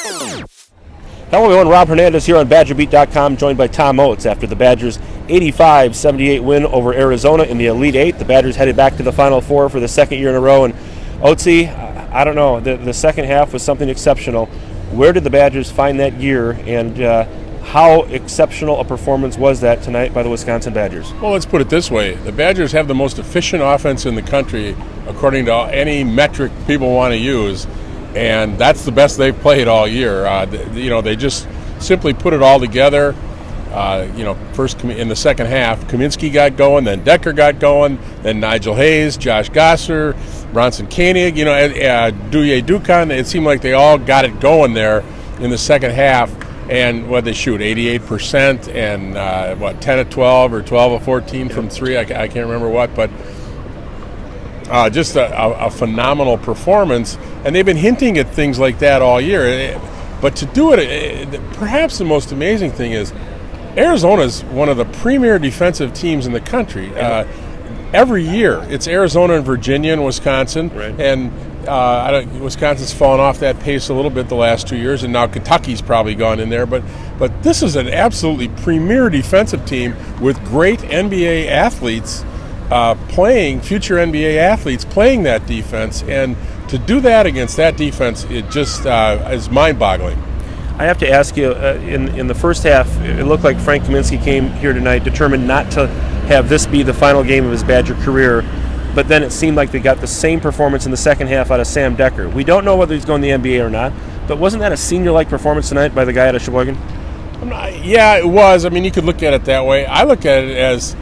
Hello everyone, Rob Hernandez here on BadgerBeat.com, joined by Tom Oates after the Badgers' 85-78 win over Arizona in the Elite Eight. The Badgers headed back to the Final Four for the second year in a row, and Oatesy, I don't know, the second half was something exceptional. Where did the Badgers find that gear, and how exceptional a performance was that tonight by the Wisconsin Badgers? Well, let's put it this way. The Badgers have the most efficient offense in the country, according to any metric people want to use. And that's the best they've played all year. They just simply put it all together. First in the second half, Kaminsky got going, then Decker got going, then Nigel Hayes, Josh Gosser, Bronson Koenig, Douye Dukan. It seemed like they all got it going there in the second half. And what they shoot, 88%, and 10 of 12 or 12 of 14 from three. I can't remember what, but. Just a phenomenal performance, and they've been hinting at things like that all year. But to do it, perhaps the most amazing thing is Arizona's one of the premier defensive teams in the country. Every year, it's Arizona and Virginia and Wisconsin, right. And Wisconsin's fallen off that pace a little bit the last 2 years, and now Kentucky's probably gone in there. But this is an absolutely premier defensive team with great NBA athletes. Future NBA athletes playing that defense, and to do that against that defense, it just is mind-boggling. I have to ask you, in the first half, it looked like Frank Kaminsky came here tonight determined not to have this be the final game of his Badger career, but then it seemed like they got the same performance in the second half out of Sam Decker. We don't know whether he's going to the NBA or not, but wasn't that a senior-like performance tonight by the guy out of Sheboygan? Yeah, it was. I mean, you could look at it that way. I look at it as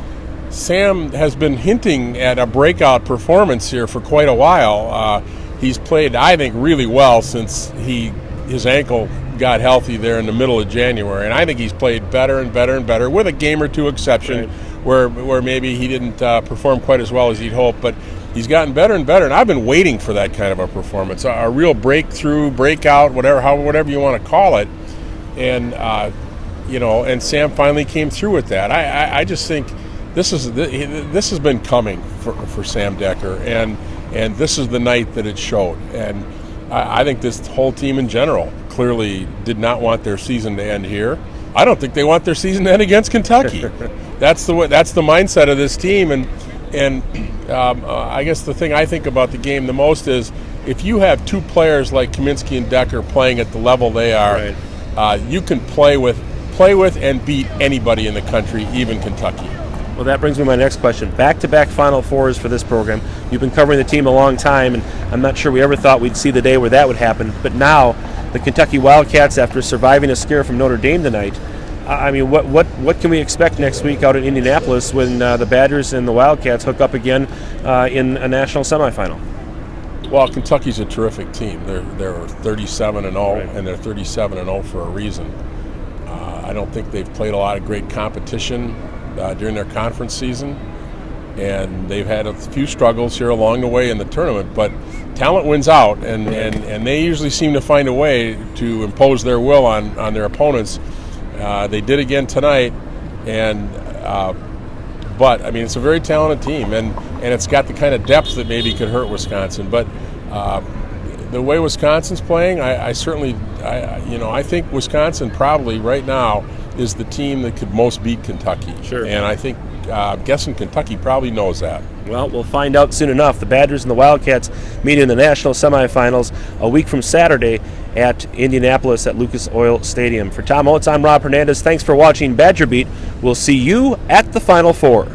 Sam has been hinting at a breakout performance here for quite a while. He's played, I think, really well since his ankle got healthy there in the middle of January, and I think he's played better and better and better, with a game or two exception, right, where maybe he didn't perform quite as well as he'd hoped, but he's gotten better and better, and I've been waiting for that kind of a performance, a real breakthrough, breakout, whatever you want to call it, and and Sam finally came through with that. I just think this has been coming for Sam Decker, and this is the night that it showed. And I think this whole team in general clearly did not want their season to end here. I don't think they want their season to end against Kentucky. That's the mindset of this team. And I guess the thing I think about the game the most is if you have two players like Kaminsky and Decker playing at the level they are, right, you can play with and beat anybody in the country, even Kentucky. Well, that brings me to my next question. Back-to-back Final Fours for this program. You've been covering the team a long time, and I'm not sure we ever thought we'd see the day where that would happen. But now, the Kentucky Wildcats, after surviving a scare from Notre Dame tonight, what can we expect next week out in Indianapolis when the Badgers and the Wildcats hook up again in a national semifinal? Well, Kentucky's a terrific team. They're 37-0, right, and they're 37-0 for a reason. I don't think they've played a lot of great competition during their conference season, and they've had a few struggles here along the way in the tournament, but talent wins out, and they usually seem to find a way to impose their will on their opponents. They did again tonight, but I mean, it's a very talented team, and it's got the kind of depth that maybe could hurt Wisconsin, but the way Wisconsin's playing, I think Wisconsin probably right now is the team that could most beat Kentucky. Sure. And I think, I'm guessing Kentucky probably knows that. Well, we'll find out soon enough. The Badgers and the Wildcats meet in the national semifinals a week from Saturday at Indianapolis at Lucas Oil Stadium. For Tom Oates, I'm Rob Hernandez. Thanks for watching Badger Beat. We'll see you at the Final Four.